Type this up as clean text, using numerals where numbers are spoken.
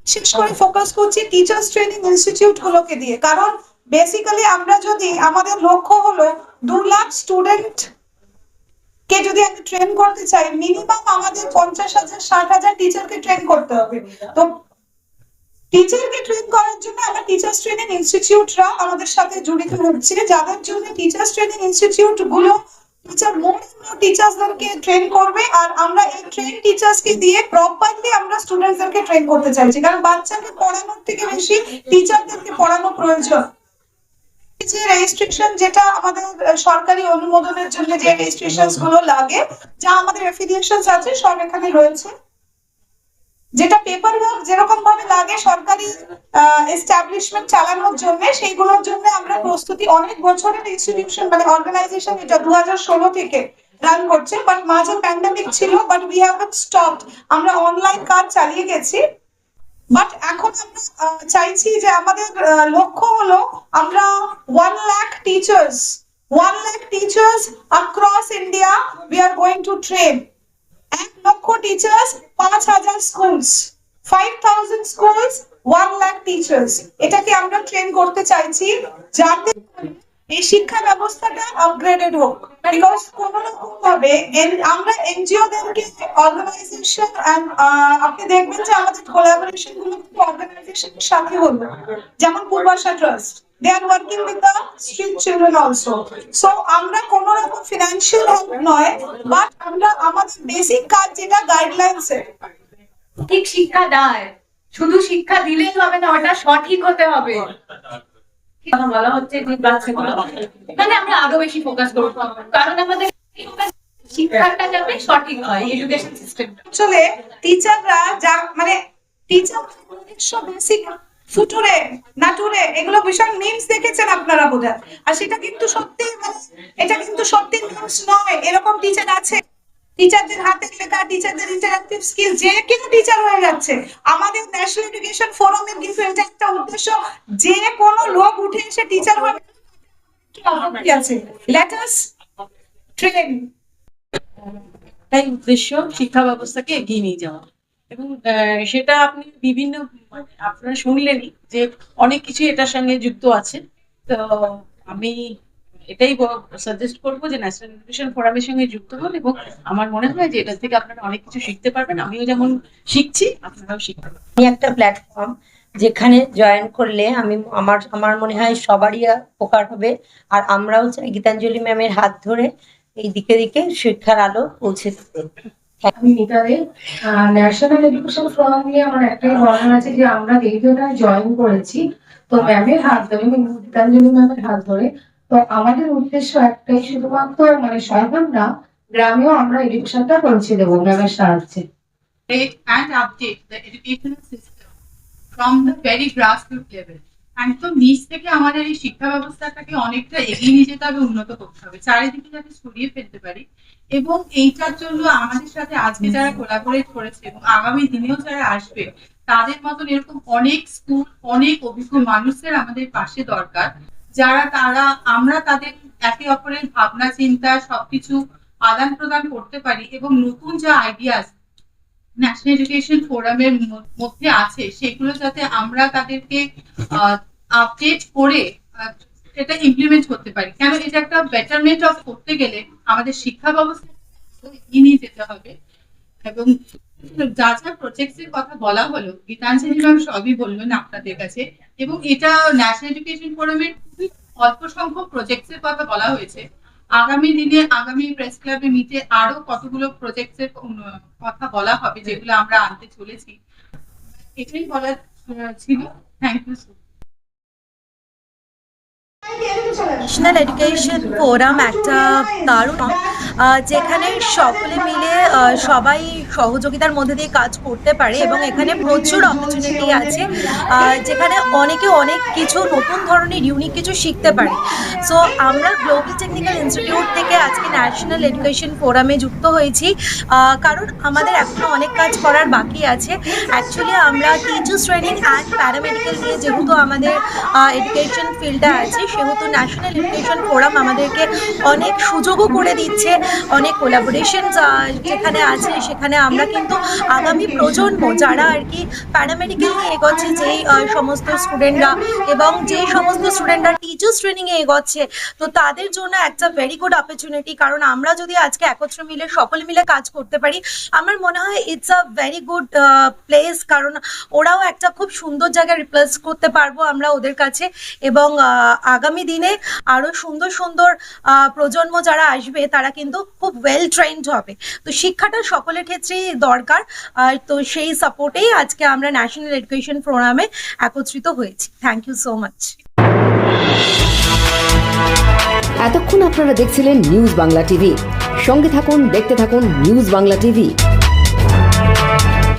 বিশেষ করে ফোকাস করছি টিচার্স ট্রেনিং ইনস্টিটিউট গুলোকে দিয়ে, কারণ বেসিক্যালি আমরা যদি আমাদের লক্ষ্য হলো 2 লাখ স্টুডেন্ট কে যদি আমি ট্রেন করতে চাই, মিনিমাম আমাদের 50,000 60,000 টিচারকে ট্রেন করতে হবে। তো টিচারকে ট্রেন করার জন্য আমার টিচার্স ট্রেনিং ইনস্টিটিউটরা আমাদের সাথে জড়িত হচ্ছে, যাদের জন্য টিচার্স ট্রেনিং ইনস্টিটিউট গুলো টিচার্সদেরকে ট্রেন করবে। আর আমরা এই ট্রেন টিচার্সকে দিয়ে প্রপারলি আমরা স্টুডেন্টসদেরকে ট্রেন করতে চাইছি, কারণ বাচ্চাকে পড়ানোর থেকে বেশি টিচারদেরকে পড়ানো প্রয়োজন। যে রেজিস্ট্রেশন, যেটা আমাদের সরকারি অনুমোদনের জন্য যে রেজিস্ট্রেশন গুলো লাগে, যা আমাদের অ্যাফিলিয়েশন আছে সব এখানে রয়েছে, যেটা পেপার ওয়ার্ক যেরকম ভাবে লাগে সরকারি এস্টাবলিশমেন্ট চালানোর জন্য, সেইগুলোর জন্য আমরা প্রস্তুতি অনেক বছরের ইনস্টিটিউশন মানে অর্গানাইজেশন এটা 2016 থেকে রান করছে। বাট মাঝে প্যান্ডেমিক ছিল, but we have not stopped, আমরা অনলাইন কাজ চালিয়ে গেছি। বাট এখন আমরা চাইছি যে আমাদের লক্ষ্য হলো আমরা 1 lakh teachers across India we are going to train। 1 লক্ষ teachers, 5,000 schools, 5,000 schools, 1 lakh teachers, এটাকে আমরা ট্রেন করতে চাইছি, যাতে এই শিক্ষা ব্যবস্থাটা আপগ্রেডেড হোক। বিকজ কোন রকম ভাবে আমরা এনজিও দেরকে অর্গানাইজেশন আপনি দেখবেন যে আমাদের কোলাবোরেশন গুলো কিন্তু অর্গানাইজেশনের সাথে হলো, যেমন পূর্বাশা trust, they are working with the street children also। so আমরা কোন রকম ফিনান্সিয়াল হেল্প নয়, বাট আমরা আমাদের বেসিক কাজ যেটা গাইডলাইন্স এর ঠিক শিক্ষা দেয়, শুধু শিক্ষা দিলেই হবে না, ওটা সঠিক হতে হবে। বলা হচ্ছে যে বাচ্চাগুলো মানে আমরা আরো বেশি ফোকাস করব, কারণ আমাদের শিক্ষাটা যাতে সঠিক হয়, এডুকেশন সিস্টেমটা। আসলে টিচাররা যা মানে টিচার বেসিক ফুটুরে নাটুরে এগুলো ভীষণ মিমস দেখেছেন আপনারা বোধহয়, আর সেটা কিন্তু সত্যি এটা কিন্তু সত্যি মিমস নয়, এরকম টিচার আছে। টিচারদের হাতের লেখা, টিচারদের ইন্টারঅ্যাক্টিভ স্কিল, যে কেউ টিচার হয়ে যাচ্ছে। আমাদের ন্যাশনাল এডুকেশন ফোরামের কিন্তু এটা একটা উদ্দেশ্য, যে কোনো লোক উঠে এসে টিচার হবে কি আছে, লেট আস ট্রেন। তাই উদ্দেশ্য শিক্ষা ব্যবস্থাকে এগিয়ে নিয়ে যাওয়া, এবং সেটা আপনি বিভিন্ন আপনারা শুনলেনই যে অনেক কিছু এটার সঙ্গে যুক্ত আছে। তো আমি এটাই সাজেস্ট করবো যে ন্যাশনাল এডুকেশন ফোরামের সঙ্গে যুক্ত হন, এবং আমার মনে হয় যে এটা থেকে আপনারা অনেক কিছু শিখতে পারবেন। আমিও যেমন শিখছি, আপনারাও শিখতে পারবেন। একটা প্ল্যাটফর্ম যেখানে জয়েন করলে আমার মনে হয় সবারই উপকার হবে। আর আমরাও চাই গীতাঞ্জলি ম্যামের হাত ধরে এই দিকে দিকে শিক্ষার আলো পৌঁছে দিতে। আমি এটারে ন্যাশনাল এডুকেশন ফোরাম নিয়ে আমার একটাই বলার আছে যে আমরা যেহেতুটা জয়েন করেছি, তো ম্যামের হাত ধরে গীতাঞ্জলি ম্যামের হাত ধরে, তো আমাদের উদ্দেশ্য একটাই, শুধুমাত্র মানে শহর না, গ্রামেও আমরা এডুকেশনটা পৌঁছে দেবো ম্যামের সাহায্যে। And update the educational system from the very grassroots level। একদম নিচ থেকে আমাদের এই শিক্ষা ব্যবস্থাটাকে অনেকটা এগিয়ে নিয়ে যেতে হবে, উন্নত করতে হবে, চারিদিকে যাতে ছড়িয়ে ফেলতে পারি। এবং এইটার জন্য আমাদের সাথে আজকে যারা কোলাবোরেট করেছে এবং আগামী দিনেও যারা আসবে, তাদের মতন এরকম অনেক স্কুল, অনেক অভিজ্ঞ মানুষদের আমাদের পাশে দরকার, আমরা তাদের একে অপরের ভাবনা চিন্তা সবকিছু আদান প্রদান করতে পারি, এবং নতুন যা আইডিয়াস ন্যাশনাল এডুকেশন ফোরামের মধ্যে আছে সেগুলো যাতে আমরা তাদেরকে আপডেট করে সেটা ইমপ্লিমেন্ট করতে পারি। কেন এটা একটা বেটারমেন্ট অফ করতে গেলে আমাদের শিক্ষা ব্যবস্থা এগিয়ে নিয়ে যেতে হবে। এবং যা যা প্রজেক্টস এর কথা বলা হলো, গীতাঞ্জলি ম্যাম সবই বললেন আপনাদের কাছে, এবং এটা ন্যাশনাল এডুকেশন ফোরামের খুবই অল্প সংখ্যক প্রজেক্টস এর কথা বলা হয়েছে। আগামী দিনে আগামী প্রেস ক্লাবে মিটে আরো কতগুলো প্রজেক্টস এর কথা বলা হবে, যেগুলো আমরা আনতে চলেছি। এটাই বলার ছিল। Thank you. National education forum একটা দারুণ, যেখানে সকলে মিলে সবাই সহযোগিতার মধ্যে দিয়ে কাজ করতে পারে, এবং এখানে প্রচুর অপরচুনিটি আছে, যেখানে অনেকে অনেক কিছু নতুন ধরনের ইউনিক কিছু শিখতে পারে। সো আমরা গ্লোবাল টেকনিক্যাল ইনস্টিটিউট থেকে আজকে ন্যাশনাল এডুকেশন ফোরামে যুক্ত হয়েছি, কারণ আমাদের এখনো অনেক কাজ করার বাকি আছে। অ্যাকচুয়ালি আমরা টিচার্স ট্রেনিং অ্যান্ড প্যারামেডিক্যাল নিয়ে যেহেতু আমাদের এডুকেশন ফিল্ডটা আছে, সেহেতু ন্যাশনাল ন্যাশনাল এডুকেশন ফোরাম আমাদেরকে অনেক সুযোগও করে দিচ্ছে, অনেক কোলাবোরেশন যেখানে আছে, সেখানে আমরা কিন্তু আগামী প্রজন্ম যারা আর কি প্যারামেডিক্যাল নিয়ে এগোচ্ছে, যেই সমস্ত স্টুডেন্টরা এবং যেই সমস্ত স্টুডেন্টরা টিচার্স ট্রেনিংয়ে এগোচ্ছে, তো তাদের জন্য একটা ভেরি গুড অপরচুনিটি। কারণ আমরা যদি আজকে একত্র মিলে সকলে মিলে কাজ করতে পারি, আমার মনে হয় it's a very good place. কারণ ওরাও একটা খুব সুন্দর জায়গায় রিপ্লেস করতে পারবো আমরা ওদের কাছে, এবং আগামী দিনে আরো সুন্দর সুন্দর প্রজন্ম যারা আসবে তারা কিন্তু খুব ওয়েল ট্রেন্ড হবে। তো শিক্ষাটা সকলের ক্ষেত্রেই দরকার, তো সেই সাপোর্টেই আজকে আমরা ন্যাশনাল এডুকেশন ফোরামে একত্রিত হয়েছি। Thank you so much. এতক্ষণ আপনারা দেখছিলেন নিউজ বাংলা টিভি। সঙ্গে থাকুন, দেখতে থাকুন নিউজ বাংলা টিভি।